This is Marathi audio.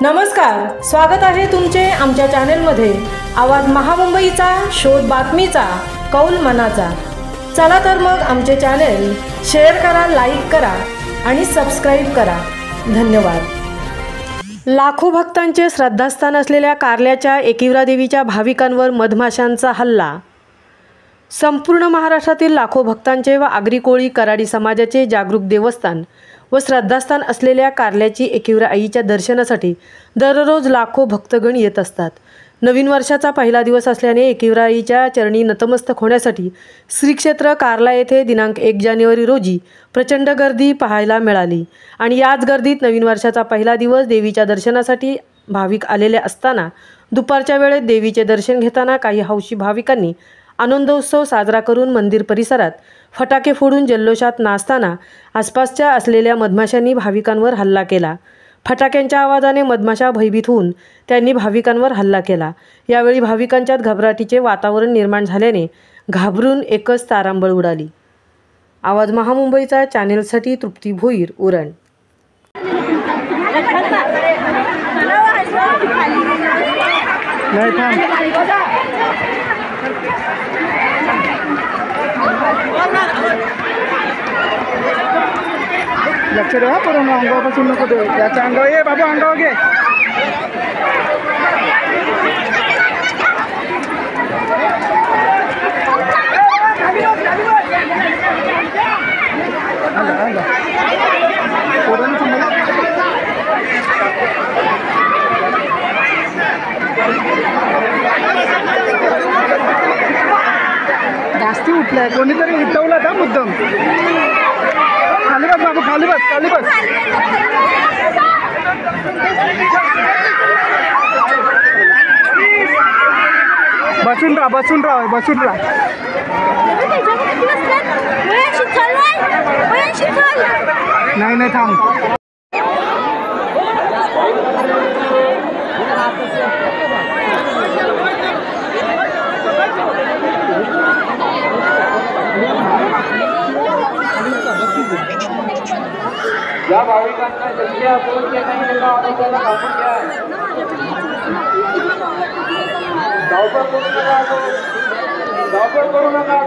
नमस्कार, स्वागत आहे तुमचे आमच्या चॅनलमध्ये। आवाज महामुंबईचा, शोध बातमीचा, कौल मनाचा। चला तर मग आमचे चॅनल शेअर करा, लाईक करा आणि सबस्क्राइब करा। धन्यवाद। लाखो भक्तांचे श्रद्धास्थान असलेल्या कार्ल्याच्या एकिवरा देवीच्या भाविकांवर मधमाशांचा हल्ला। संपूर्ण महाराष्ट्रातील लाखो भक्तांचे व आगरी कोळी कराडी समाजाचे जागरूक देवस्थान व श्रद्धास्थान असलेल्या कार्ल्याची एकिवरा आईच्या दर्शनासाठी दररोज लाखो भक्तगण येत असतात। नवीन वर्षाचा पहिला दिवस असल्याने एकिवरा आईच्या चरणी नतमस्तक होण्यासाठी श्री क्षेत्र कार्ला येथे दिनांक 1 जानेवारी रोजी प्रचंड गर्दी पाहायला मिळाली आणि याच गर्दीत नवीन वर्षाचा पहिला दिवस देवीच्या दर्शनासाठी भाविक आलेले असताना दुपारच्या वेळेत देवीचे दर्शन घेताना काही हौशी भाविकांनी आनंदोत्सव साजरा करून मंदिर परिसरात फटाके फोडून जल्लोषात नाचताना आसपासच्या असलेल्या मधमाशांनी भाविकांवर हल्ला केला। फटाक्यांच्या आवाजाने मधमाशा भयभीत होऊन त्यांनी भाविकांवर हल्ला केला। यावेळी भाविकांच्यात घबराटीचे वातावरण निर्माण झाल्याने घाबरून एकच तारांबळ उडाली। आवाज महामुंबईचा चॅनेलसाठी तृप्ती भोईर, उरण। लक्ष द्या, पूर्ण अंगापासून नको देऊ, त्याच्या अंगावर ये बाबा, अंगावर घे। जास्ती उठलाय, कोणीतरी उठवला का मुद्दाम? खाली बस बाबू, खाली बस, खाली बस। बसून राहा, बसून राहा, बसून राहा। नाही नाही, थांब। या भाविकांना शक्य असून त्यांना त्यांना आरोग्याला थांबून घ्या। धावपळ करू नका, धावपळ करू नका।